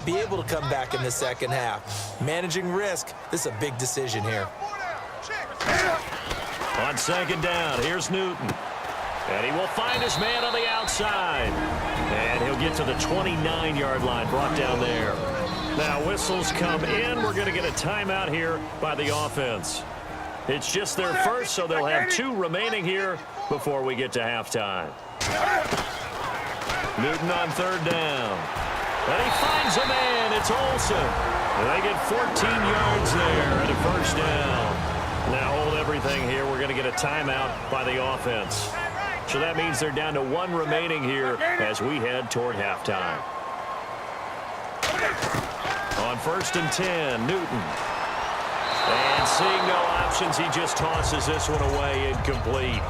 be able to come back in the second half. Managing risk, this is a big decision here. On second down, here's Newton. And he will find his man on the outside. And he'll get to the 29-yard line, brought down there. Now whistles come in. We're going to get a timeout here by the offense. It's just their first, so they'll have 2 remaining here before we get to halftime. Newton on third down. And he finds a man. It's Olsen. And they get 14 yards there and a first down. Now hold everything here. We're going to get a timeout by the offense. So that means they're down to 1 remaining here as we head toward halftime. On first and 10, Newton. And seeing no options, he just tosses this one away incomplete.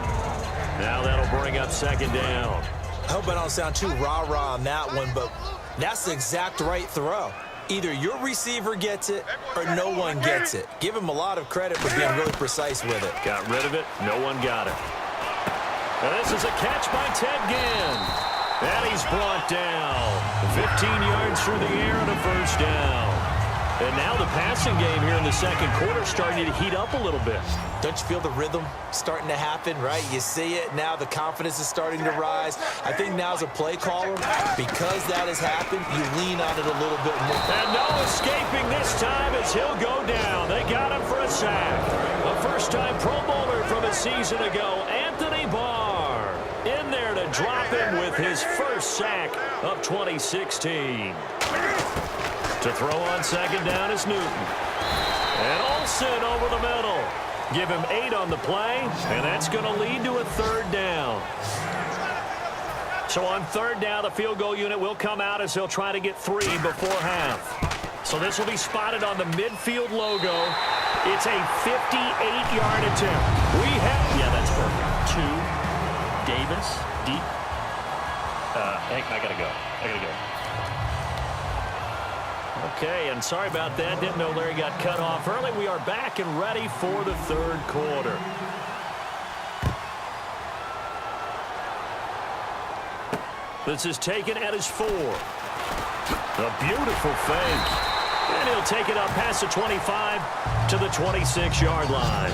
Now that'll bring up second down. I hope I don't sound too rah-rah on that one, but that's the exact right throw. Either your receiver gets it or no one gets it. Give him a lot of credit for being really precise with it. Got rid of it. No one got it. And this is a catch by Ted Ginn. And he's brought down. 15 yards through the air and a first down. And now the passing game here in the second quarter starting to heat up a little bit. Don't you feel the rhythm starting to happen, right? You see it. Now the confidence is starting to rise. I think now as a play caller, because that has happened, you lean on it a little bit more. And no escaping this time as he'll go down. They got him for a sack. A first-time Pro Bowler from a season ago, Anthony Barr, in there to drop him with his first sack of 2016. To throw on second down is Newton. And Olsen over the middle. Give him 8 on the play, and that's going to lead to a third down. So on third down, the field goal unit will come out as they'll try to get 3 before half. So this will be spotted on the midfield logo. It's a 58-yard attempt. We have... Yeah, that's perfect. 2. Davis. Deep. Hank, I got to go. Okay, and sorry about that. Didn't know Larry got cut off early. We are back and ready for the third quarter. This is taken at his 4. A beautiful fake. And he'll take it up past the 25 to the 26-yard line.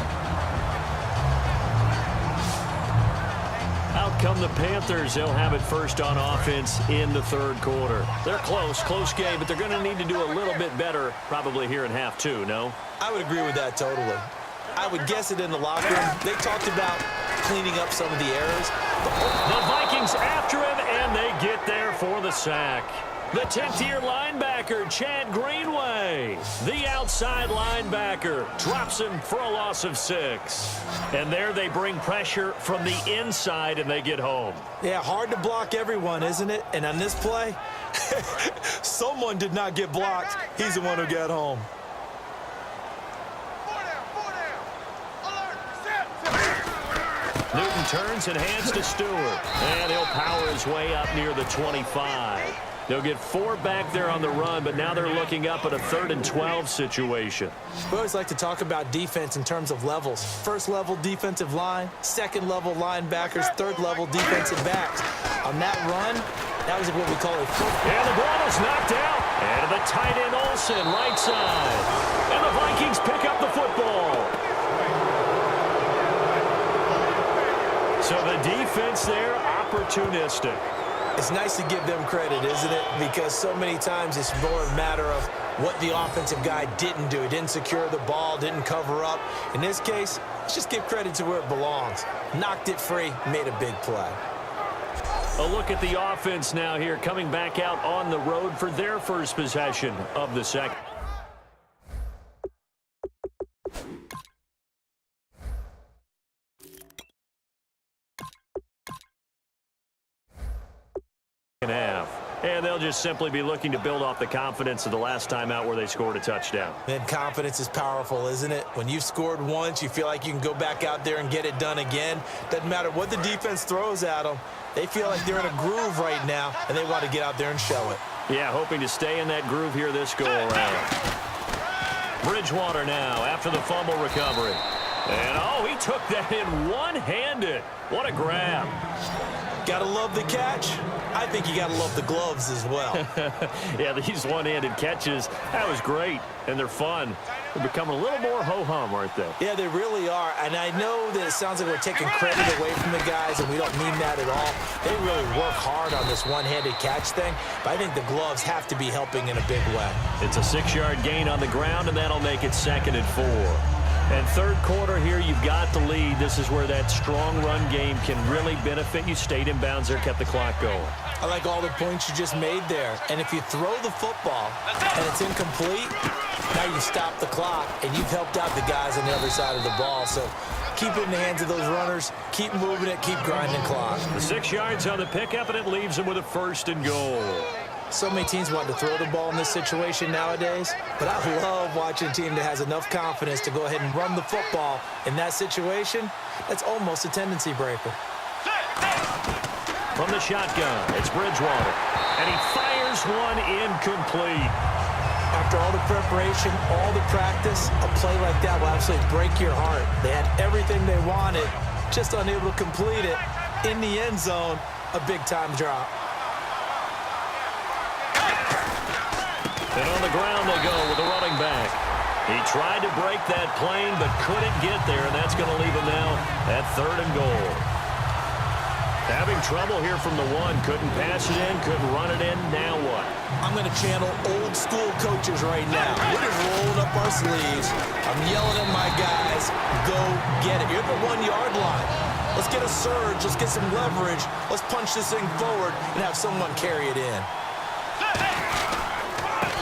Out come the Panthers. They'll have it first on offense in the third quarter. They're close game, but they're going to need to do a little bit better probably here in half 2, no? I would agree with that totally. I would guess it in the locker room. They talked about cleaning up some of the errors. The Vikings after him, and they get there for the sack. The 10th-year linebacker, Chad Greenway. The outside linebacker drops him for a loss of 6. And there they bring pressure from the inside, and they get home. Yeah, hard to block everyone, isn't it? And on this play, someone did not get blocked. He's the one who got home. Newton turns and hands to Stewart. And he'll power his way up near the 25. They'll get 4 back there on the run, but now they're looking up at a 3rd and 12 situation. We always like to talk about defense in terms of levels. First level defensive line, second level linebackers, third level defensive backs. On that run, that was what we call a football. And the ball is knocked out. And the tight end Olsen, right side. And the Vikings pick up the football. So the defense there, opportunistic. It's nice to give them credit, isn't it? Because so many times it's more a matter of what the offensive guy didn't do. He didn't secure the ball, didn't cover up. In this case, let's just give credit to where it belongs. Knocked it free, made a big play. A look at the offense now here, coming back out on the road for their first possession of the second. Half. And they'll just simply be looking to build off the confidence of the last time out where they scored a touchdown. And confidence is powerful, isn't it? When you've scored once, you feel like you can go back out there and get it done again. Doesn't matter what the defense throws at them. They feel like they're in a groove right now, and they want to get out there and show it. Yeah, hoping to stay in that groove here this go-around. Bridgewater now after the fumble recovery. And, oh, he took that in one-handed. What a grab. Gotta love the catch. I think you got to love the gloves as well. Yeah, these one-handed catches, that was great, and they're fun. They're becoming a little more ho-hum, aren't they? Yeah, they really are. And I know that it sounds like we're taking credit away from the guys, and we don't mean that at all. They really work hard on this one-handed catch thing, but I think the gloves have to be helping in a big way. It's a 6-yard gain on the ground, and that'll make it 2nd and 4. And third quarter here, you've got the lead. This is where that strong run game can really benefit you. Stayed in bounds there, kept the clock going. I like all the points you just made there. And if you throw the football and it's incomplete, now you stop the clock, and you've helped out the guys on the other side of the ball. So keep it in the hands of those runners. Keep moving it. Keep grinding clock. The 6 yards on the pickup, and it leaves them with a 1st and goal. So many teams want to throw the ball in this situation nowadays, but I love watching a team that has enough confidence to go ahead and run the football in that situation. That's almost a tendency breaker. From the shotgun, it's Bridgewater, and he fires one incomplete. After all the preparation, all the practice, a play like that will absolutely break your heart. They had everything they wanted, just unable to complete it. In the end zone, a big-time drop. And on the ground they go with the running back. He tried to break that plane but couldn't get there, and that's going to leave him now at 3rd and goal. Having trouble here from the 1. Couldn't pass it in, couldn't run it in. Now what? I'm going to channel old-school coaches right now. We're just rolling up our sleeves. I'm yelling at my guys, go get it. You're at the 1-yard line. Let's get a surge. Let's get some leverage. Let's punch this thing forward and have someone carry it in.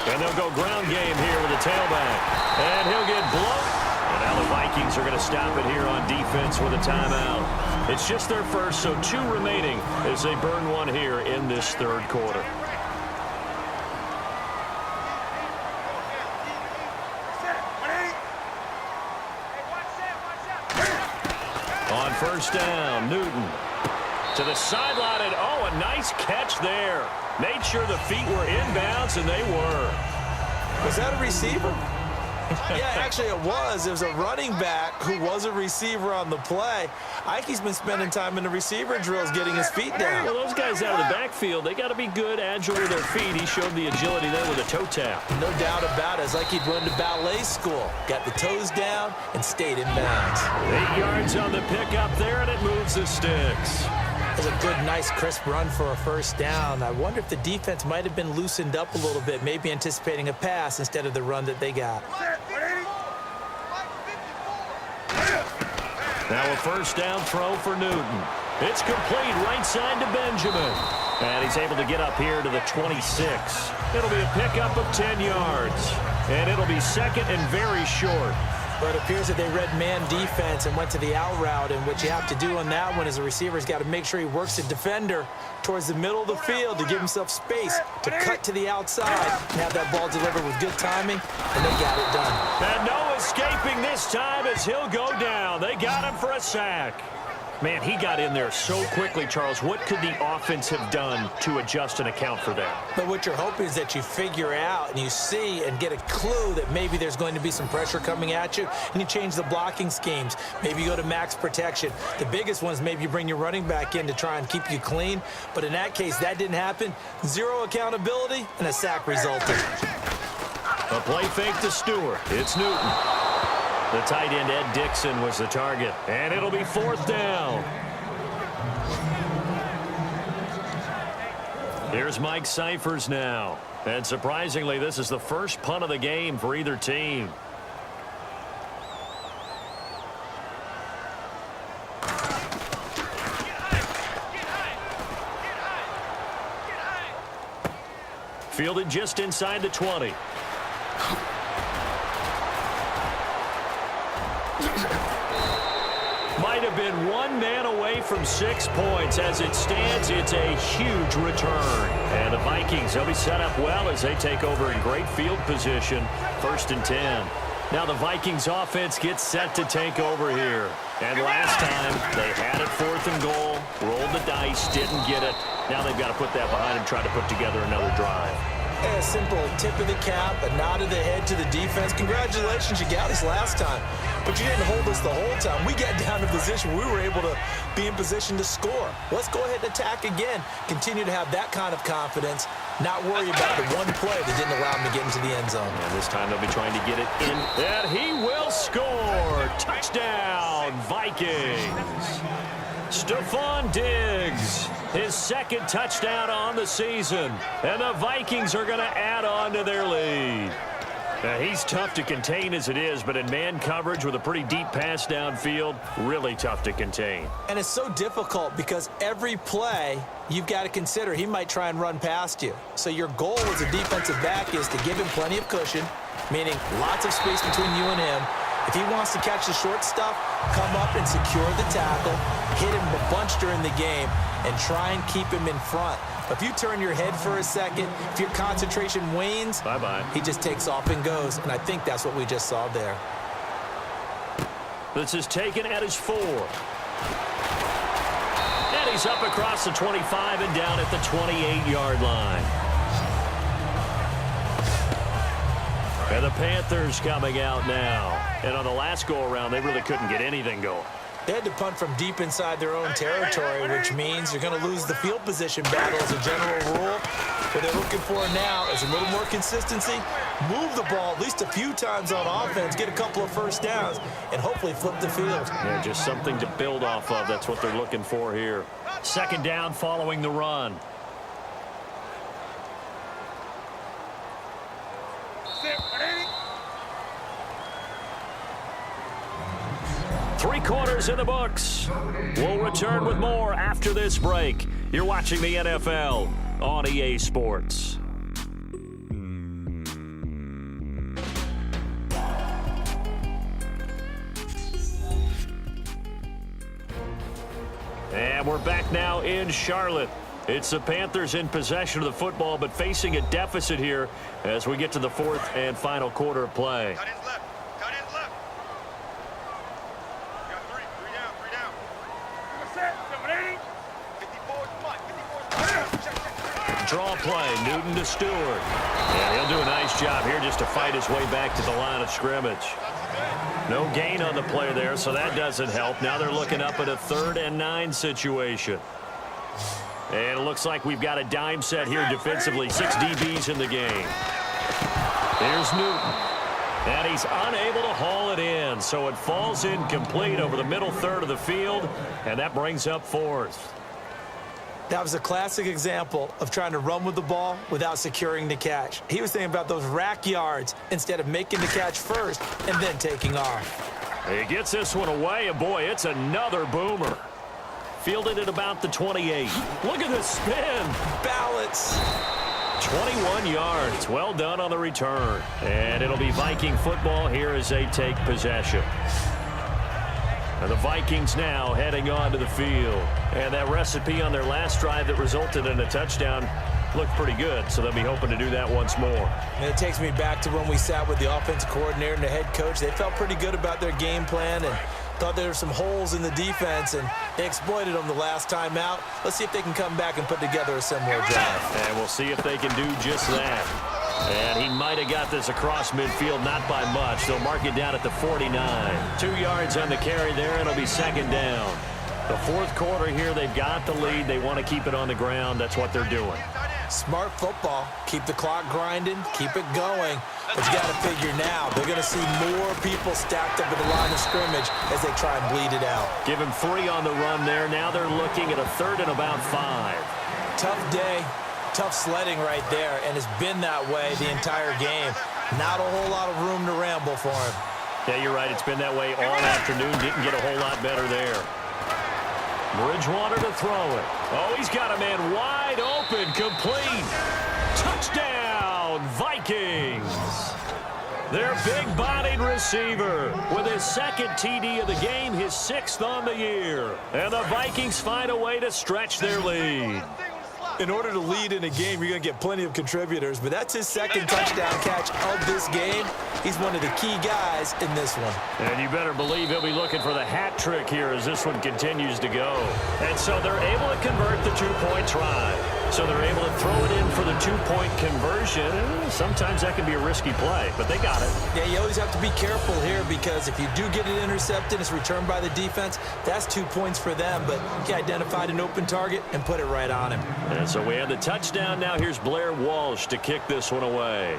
And they'll go ground game here with a tailback. And he'll get blown. And now the Vikings are going to stop it here on defense with a timeout. It's just their first, so 2 remaining as they burn one here in this 3rd quarter. On 1st down, Newton to the sideline, and oh, a nice catch there. Made sure the feet were inbounds, and they were. Was that a receiver? Yeah, actually it was. It was a running back who was a receiver on the play. Ike's been spending time in the receiver drills getting his feet down. Well, those guys out of the backfield, they got to be good, agile with their feet. He showed the agility there with a toe tap. No doubt about it. It's like he'd run to ballet school. Got the toes down and stayed in bounds. 8 yards on the pickup there, and it moves the sticks. It was a good, nice, crisp run for a 1st down. I wonder if the defense might have been loosened up a little bit, maybe anticipating a pass instead of the run that they got. Now a 1st down throw for Newton. It's complete right side to Benjamin. And he's able to get up here to the 26. It'll be a pickup of 10 yards. And it'll be 2nd and very short. But it appears that they read man defense and went to the out route, and what you have to do on that one is the receiver's got to make sure he works the defender towards the middle of the field to give himself space to cut to the outside and have that ball delivered with good timing, and they got it done. And no escaping this time as he'll go down. They got him for a sack. Man, he got in there so quickly, Charles. What could the offense have done to adjust and account for that? But what you're hoping is that you figure out and you see and get a clue that maybe there's going to be some pressure coming at you, and you change the blocking schemes. Maybe you go to max protection. The biggest one is maybe you bring your running back in to try and keep you clean. But in that case, that didn't happen. 0 accountability, and a sack resulted. A play fake to Stewart. It's Newton. The tight end, Ed Dixon, was the target. And it'll be 4th down. Here's Mike Cyphers now. And surprisingly, this is the first punt of the game for either team. Fielded just inside the 20. Might have been 1 man away from 6 points. As it stands, it's a huge return. And the Vikings, they'll be set up well as they take over in great field position. 1st and 10. Now the Vikings offense gets set to take over here. And last time, they had it 4th and goal, rolled the dice, didn't get it. Now they've got to put that behind them, try to put together another drive. A simple tip of the cap, a nod of the head to the defense. Congratulations, you got us last time, but you didn't hold us the whole time. We got down to position. We were able to be in position to score. Let's go ahead and attack again. Continue to have that kind of confidence, not worry about the one play that didn't allow them to get into the end zone. And this time they'll be trying to get it in. And he will score. Touchdown, Vikings. Stephon Diggs, his second touchdown on the season. And the Vikings are going to add on to their lead. Now, he's tough to contain as it is, but in man coverage with a pretty deep pass downfield, really tough to contain. And it's so difficult because every play you've got to consider he might try and run past you. So your goal as a defensive back is to give him plenty of cushion, meaning lots of space between you and him. If he wants to catch the short stuff, come up and secure the tackle, hit him a bunch during the game, and try and keep him in front. If you turn your head for a second, if your concentration wanes, bye-bye. He just takes off and goes, and I think that's what we just saw there. This is taken at his 4. And he's up across the 25 and down at the 28-yard line. And the Panthers coming out now. And on the last go-around, they really couldn't get anything going. They had to punt from deep inside their own territory, which means you're going to lose the field position battle as a general rule. What they're looking for now is a little more consistency, move the ball at least a few times on offense, get a couple of first downs, and hopefully flip the field. Yeah, just something to build off of. That's what they're looking for here. Second down following the run. Three quarters in the books. We'll return with more after this break. You're watching the NFL on EA Sports. And we're back now in Charlotte. It's the Panthers in possession of the football, but facing a deficit here as we get to the fourth and final quarter of play. Cut ends left. Cut ends left. You got three. Three down. Set. 780. 54 spot. 54 spot. Draw play. Newton to Stewart. Yeah, he'll do a nice job here just to fight his way back to the line of scrimmage. No gain on the play there, so that doesn't help. Now they're looking up at a 3rd and 9 situation. And it looks like we've got a dime set here defensively. 6 DBs in the game. There's Newton. And he's unable to haul it in. So it falls incomplete over the middle third of the field. And that brings up 4th. That was a classic example of trying to run with the ball without securing the catch. He was thinking about those rack yards instead of making the catch first and then taking off. He gets this one away, and boy, it's another boomer. Fielded at about the 28. Look at this spin. Balance. 21 yards. Well done on the return. And it'll be Viking football here as they take possession. And the Vikings now heading onto the field. And that recipe on their last drive that resulted in a touchdown looked pretty good, so they'll be hoping to do that once more. And it takes me back to when we sat with the offensive coordinator and the head coach. They felt pretty good about their game plan and thought there were some holes in the defense, and they exploited them the last time out. Let's see if they can come back and put together a similar drive. And we'll see if they can do just that. And he might have got this across midfield, not by much. They'll mark it down at the 49. 2 yards on the carry there, and it'll be second down. The fourth quarter here, they've got the lead. They want to keep it on the ground. That's what they're doing. Smart football. Keep the clock grinding. Keep it going. But you got to figure now, they're going to see more people stacked up at the line of scrimmage as they try and bleed it out. Give him 3 on the run there. Now they're looking at a 3rd and about 5. Tough day. Tough sledding right there, and it's been that way the entire game. Not a whole lot of room to ramble for him. Yeah, you're right. It's been that way all afternoon. Didn't get a whole lot better there. Bridgewater to throw it. Oh, he's got a man wide open, complete. Touchdown, Vikings. Their big-bodied receiver with his 2nd TD of the game, his 6th on the year. And the Vikings find a way to stretch their lead. In order to lead in a game, you're going to get plenty of contributors, but that's his 2nd touchdown catch of this game. He's one of the key guys in this one. And you better believe he'll be looking for the hat trick here as this one continues to go. And so they're able to convert the 2-point try. So they're able to throw it in for the two-point conversion. Sometimes that can be a risky play, but they got it. Yeah, you always have to be careful here because if you do get it intercepted, it's returned by the defense, that's 2 points for them. But he identified an open target and put it right on him. And so we have the touchdown. Now here's Blair Walsh to kick this one away.